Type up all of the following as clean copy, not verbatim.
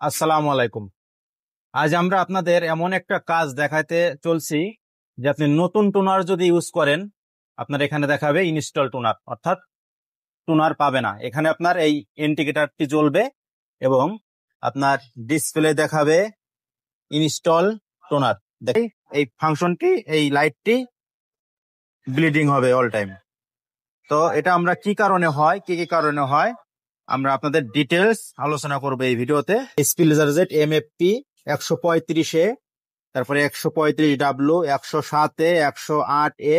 আসসালামু আলাইকুম। আজ আমরা আপনাদের এমন একটা কাজ দেখাতে চলছি যে আপনি নতুন টোনার যদি ইউজ করেন, আপনার এখানে দেখাবে ইনস্টল টোনার, অর্থাৎ টোনার পাবে না। এখানে আপনার এই ইন্ডিকেটরটি জ্বলবে এবং আপনার ডিসপ্লে দেখাবে ইনস্টল টোনার। দেখি এই ফাংশনটি, এই লাইটটি ব্লিডিং হবে অল টাইম। তো এটা আমরা কি কারণে হয়, কি কি কারণে হয় আমরা আপনাদের ডিটেলস আলোচনা করবো এই ভিডিওতে। স্পিলজারজেট MFP 135A, তারপরে 135W, 107A, 108A,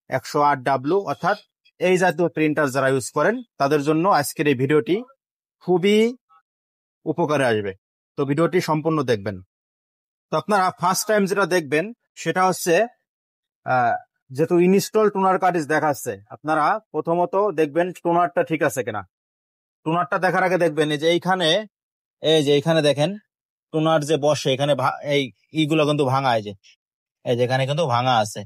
108W, অর্থাৎ এই জাতীয় প্রিন্টার যারা ইউজ করেন তাদের জন্য আজকের এই ভিডিওটি খুবই উপকারে আসবে। তো ভিডিওটি সম্পূর্ণ দেখবেন। তো আপনারা ফার্স্ট টাইম যেটা দেখবেন সেটা হচ্ছে যেহেতু ইনস্টল টোনার কার্ট্রিজ দেখাচ্ছে, আপনারা প্রথমত দেখবেন টোনারটা ঠিক আছে কিনা। টোনারটা দেখার আগে দেখবেন এই যে এইখানে দেখেন টোনার যে বসে, এখানে এই ইগুলো কিন্তু ভাঙা, এই যে এখানে কিন্তু ভাঙা আছে।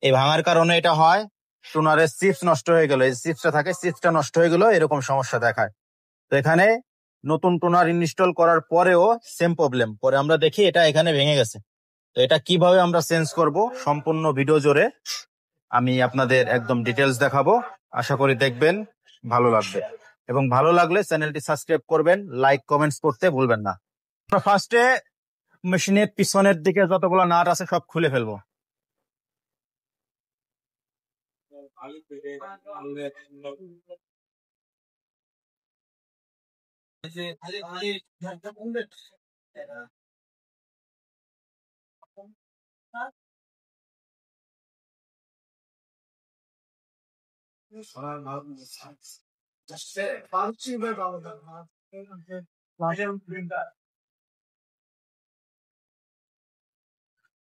এই ভাঙার কারণে এটা হয়, টোনারের চিপস নষ্ট হয়ে গেল, এই চিপসটা থাকে, চিপসটা নষ্ট হয়ে গেল, এরকম সমস্যা দেখায়। তো এখানে নতুন টোনার ইনস্টল করার পরেও সেম প্রবলেম, পরে আমরা দেখি এটা এখানে ভেঙে গেছে। তো এটা কিভাবে আমরা চেঞ্জ করব সম্পূর্ণ ভিডিও জুড়ে আমি আপনাদের একদম ডিটেলস দেখাবো। আশা করি দেখবেন, ভালো লাগবে, এবং ভালো লাগলে চ্যানেলটি সাবস্ক্রাইব করবেন, লাইক কমেন্টস করতে ভুলবেন না। ফার্স্টে মেশিনের পিছনের দিকে যতগুলো নাট আছে সব খুলে ফেলবো।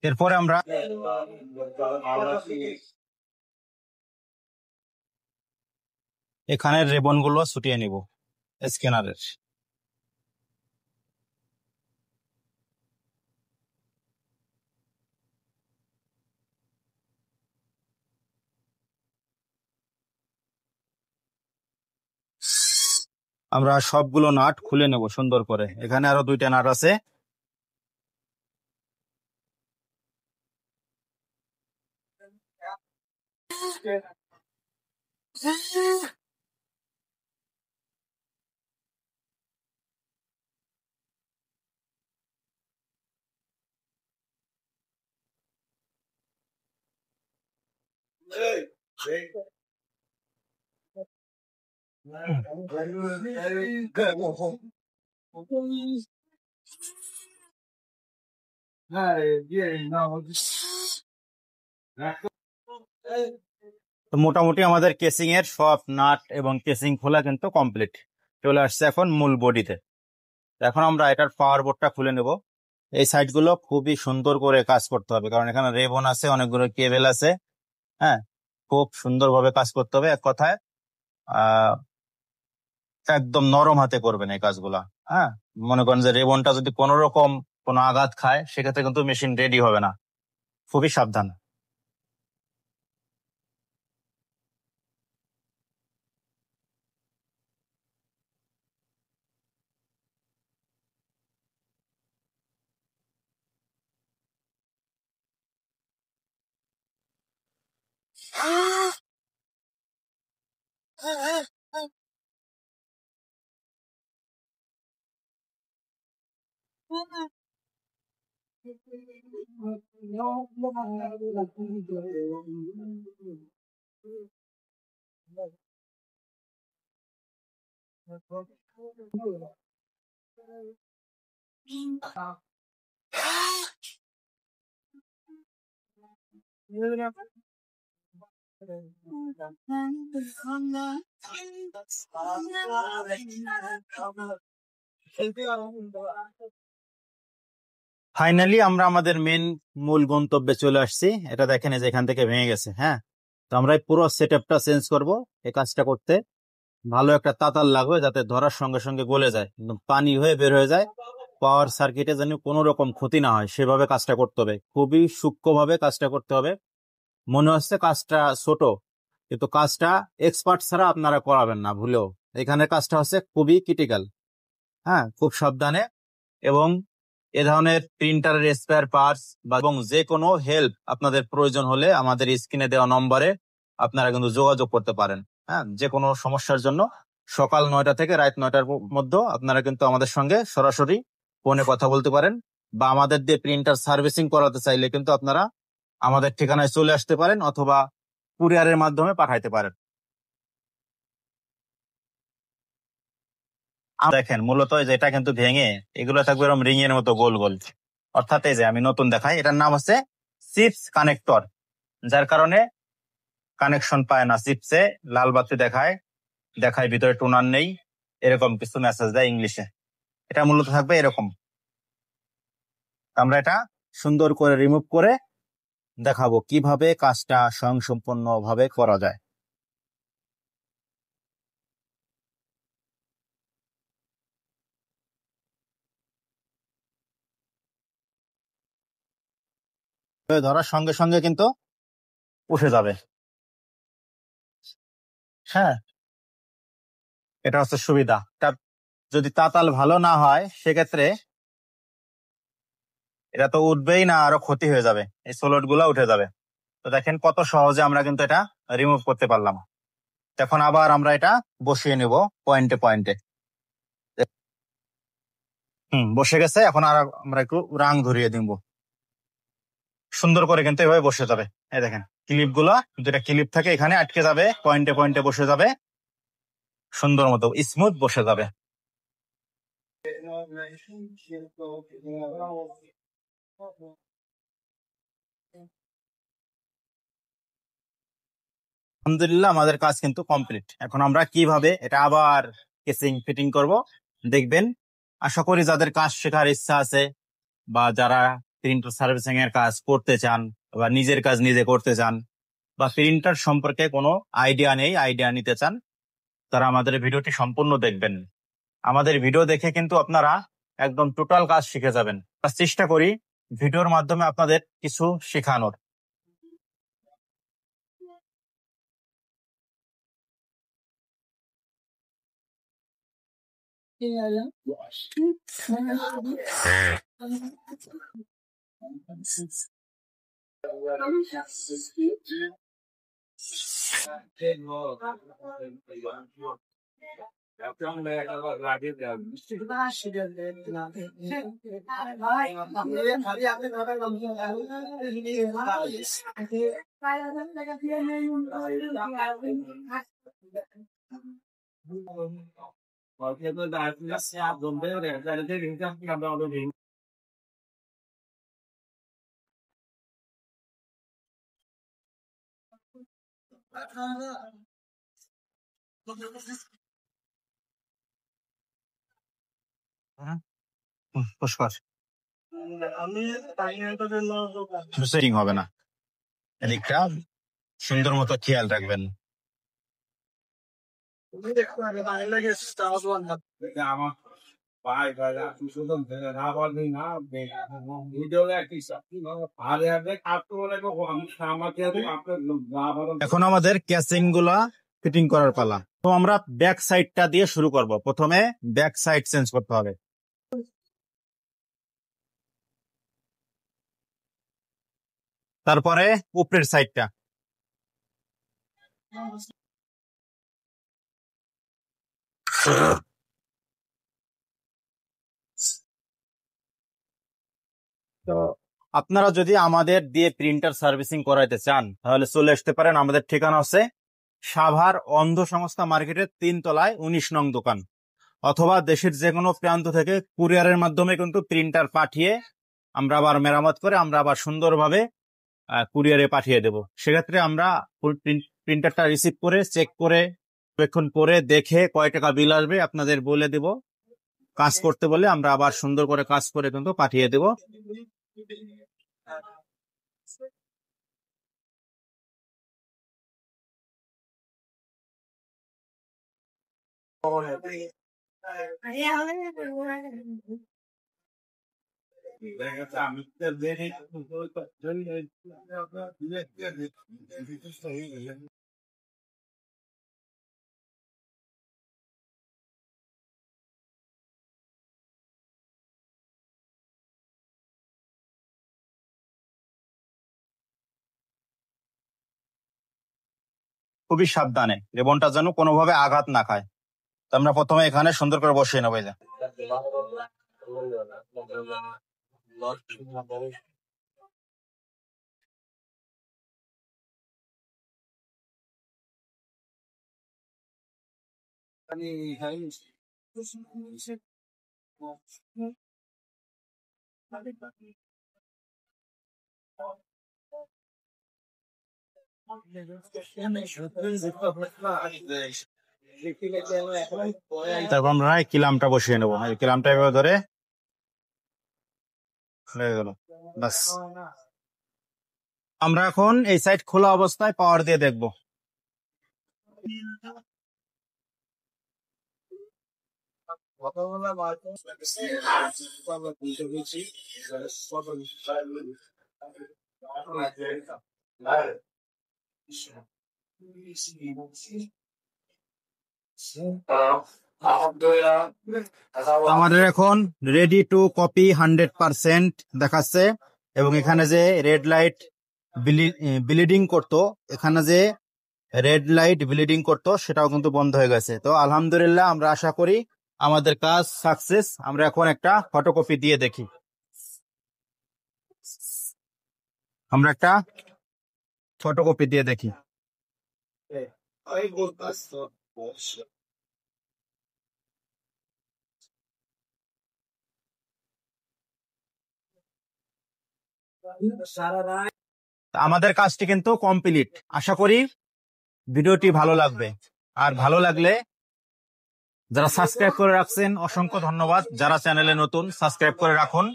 এরপরে আমরা এখানের রিবন গুলো ছুটিয়ে নিব স্ক্যানারের। আমরা সবগুলো নাট খুলে নেব সুন্দর করে। এখানে আরো দুইটা নাট আছে, তো মোটামুটি আমাদের কেসিং এর সব নাট এবং কেসিং খোলা কিন্তু কমপ্লিট, চলে আসছে এখন মূল বডিতে। এখন আমরা এটার পাওয়ার বোর্ডটা খুলে নেব। এই সাইড গুলো খুবই সুন্দর করে কাজ করতে হবে, কারণ এখানে রেবন আছে, অনেকগুলো কেবল আছে। হ্যাঁ, খুব সুন্দরভাবে কাজ করতে হবে। এক কথায় একদম নরম হাতে করবেন এই কাজগুলা। হ্যাঁ, মনে করেন যে রেবনটা যদি কোনো রকম কোনো আঘাত খায়, সেক্ষেত্রে কিন্তু মেশিন রেডি হবে না। খুবই সাবধান। ফাইনালি আমরা আমাদের মূল গন্তব্যে চলে আসছি। এটা দেখেন যে এখান থেকে ভেঙে গেছে। হ্যাঁ, তো আমরা এই পুরো সেটআপটা চেঞ্জ করব। এই কাজটা করতে ভালো একটা তাতাল লাগবে, যাতে ধরার সঙ্গে সঙ্গে গলে যায়, পানি হয়ে বের হয়ে যায়। পাওয়ার সার্কিটে যেন কোনো রকম ক্ষতি না হয় সেভাবে কাজটা করতে হবে, খুবই সূক্ষ্মভাবে কাজটা করতে হবে। মনে হচ্ছে কাজটা ছোট, কিন্তু কাজটা এক্সপার্ট ছাড়া আপনারা করাবেন না ভুলেও। এখানে কাজটা হচ্ছে খুবই ক্রিটিক্যাল। হ্যাঁ, খুব সাবধানে এবং এ ধরনের প্রিন্টারের স্পেয়ার পার্টস বা এবং যে কোনো হেল্প আপনাদের প্রয়োজন হলে আমাদের স্ক্রিনে দেওয়া নম্বরে আপনারা কিন্তু যোগাযোগ করতে পারেন। হ্যাঁ, যে কোনো সমস্যার জন্য সকাল 9টা থেকে রাত 9টার মধ্যে আপনারা কিন্তু আমাদের সঙ্গে সরাসরি ফোনে কথা বলতে পারেন, বা আমাদের দিয়ে প্রিন্টার সার্ভিসিং করাতে চাইলে কিন্তু আপনারা আমাদের ঠিকানায় চলে আসতে পারেন অথবা কুরিয়ারের মাধ্যমে পাঠাইতে পারেন। দেখেন মূলত এই যে এটা কিন্তু ভেঙে এগুলো থাকবে এরকম রিং এর মতো গোল গোল। অর্থাৎ এই যে আমি নতুন দেখাই, এটার নাম হচ্ছে চিপস কানেক্টর, যার কারণে কানেকশন পায় না। চিপসে লাল বাতি দেখায়, দেখায় ভিতরে টোনার নেই, এরকম কিছু মেসেজ দেয় ইংলিশে। এটা মূলত থাকবে এরকম। আমরা এটা সুন্দর করে রিমুভ করে দেখাবো কিভাবে কাজটা স্বয়ংসম্পূর্ণ ভাবে করা যায়। ধরার সঙ্গে সঙ্গে কিন্তু উঠে যাবে। হ্যাঁ, এটা হচ্ছে সুবিধা। যদি তাতাল ভালো না হয় সেক্ষেত্রে এটা তো উঠবেই না, আরো ক্ষতি হয়ে যাবে, এই সোলট গুলা উঠে যাবে। তো দেখেন কত সহজে আমরা কিন্তু এটা রিমুভ করতে পারলাম। এখন আবার আমরা এটা বসিয়ে নিব পয়েন্টে পয়েন্টে। বসে গেছে। এখন আর আমরা একটু রাং ধরিয়ে দিব, সুন্দর করে কিন্তু এভাবে বসে যাবে। এই দেখেন ক্লিপ গুলা, যেটা ক্লিপ থাকে এখানে আটকে যাবে, পয়েন্টে পয়েন্টে বসে যাবে, সুন্দর মতো স্মুথ বসে যাবে। আলহামদুলিল্লাহ আমাদের কাজ কিন্তু কমপ্লিট। এখন আমরা কিভাবে এটা আবার কেসিং ফিটিং করব দেখবেন। আশা করি যাদের কাজ শেখার ইচ্ছা আছে বা যারা প্রিন্টার সার্ভিসিং এর কাজ করতে চান বা নিজের কাজ নিজে করতে চান বা প্রিন্টার সম্পর্কে কোনো আইডিয়া নেই, আইডিয়া নিতে চান, তারা আমাদের ভিডিওটি সম্পূর্ণ দেখবেন। আমাদের ভিডিও দেখে কিন্তু আপনারা একদম টোটাল কাজ শিখে যাবেন। চেষ্টা করি ভিডিওর মাধ্যমে আপনাদের কিছু শেখানোর। পুষ্কর সেটিং হবে না, এদিকটা সুন্দর মতো খেয়াল রাখবেন। এখন আমাদের ক্যাসিং গুলা ফিটিং করার পালা। তো আমরা ব্যাক সাইডটা দিয়ে শুরু করব। প্রথমে ব্যাক সাইড চেঞ্জ করতে হবে, তারপরে উপরের সাইডটা। তো আপনারা যদি আমাদের দিয়ে প্রিন্টার সার্ভিসিং করাইতে চান তাহলে চলে আসতে পারেন। আমাদের ঠিকানা হচ্ছে সাভার অন্ধ সংস্থা মার্কেটের 3 তলায় 19 নং দোকান, অথবা দেশের যে কোনো প্রান্ত থেকে কুরিয়ারের মাধ্যমে কিন্তু প্রিন্টার পাঠিয়ে আমরা আবার মেরামত করে আমরা আবার সুন্দরভাবে কুরিয়ারে পাঠিয়ে দেব। সেক্ষেত্রে আমরা প্রিন্টারটা রিসিভ করে চেক করে পরীক্ষণ করে দেখে কয় টাকা বিল আসবে আপনাদের বলে দেব। কাজ করতে বলে আমরা আবার সুন্দর করে কাজ করে কিন্তু পাঠিয়ে দেব। খুবই সাবধানে, রিবনটা যেন কোনোভাবে আঘাত না খায়। তো আমরা প্রথমে এখানে সুন্দর করে বসিয়ে নেবো। এই যে তারপর আমরা এই কিলামটা বসিয়ে নেবো। এই কিলামটা এভাবে ধরে হয়ে গেল, বাস। আমরা এখন এই সাইড খোলা অবস্থায় পাওয়ার দিয়ে দেখবো। আমাদের এখন রেডি টু কপি 100% দেখাচ্ছে, এবং এখানে যে রেড লাইট ব্লিডিং করতো, এখানে যে রেড লাইট ব্লিডিং করতো সেটাও কিন্তু বন্ধ হয়ে গেছে। তো আলহামদুলিল্লাহ, আমরা আশা করি আমাদের কাজ সাকসেস। আমরা এখন একটা ফটোকপি দিয়ে দেখি। আমরা একটা ফটোকপি দিয়ে দেখি। আমাদের কাজটি কিন্তু কমপ্লিট। আশা করি ভিডিওটি ভালো লাগবে। আর ভালো লাগলে যারা সাবস্ক্রাইব করে রাখছেন অসংখ্য ধন্যবাদ। যারা চ্যানেলে নতুন, সাবস্ক্রাইব করে রাখুন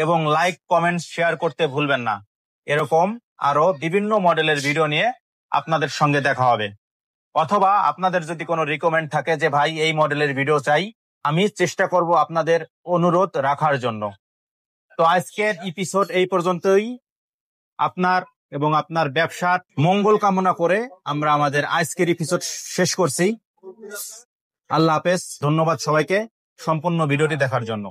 এবং লাইক, কমেন্ট, শেয়ার করতে ভুলবেন না। এরকম আরো বিভিন্ন মডেলের ভিডিও নিয়ে আপনাদের সঙ্গে দেখা হবে। অথবা আপনাদের যদি কোনো রিকমেন্ড থাকে যে ভাই এই মডেলের ভিডিও চাই, আমি চেষ্টা করব আপনাদের অনুরোধ রাখার জন্য। তো আজকের এপিসোড এই পর্যন্তই। আপনার এবং আপনার ব্যবসার মঙ্গল কামনা করে আমরা আমাদের আজকের এপিসোড শেষ করছি। আল্লাহ হাফেজ। ধন্যবাদ সবাইকে সম্পূর্ণ ভিডিওটি দেখার জন্য।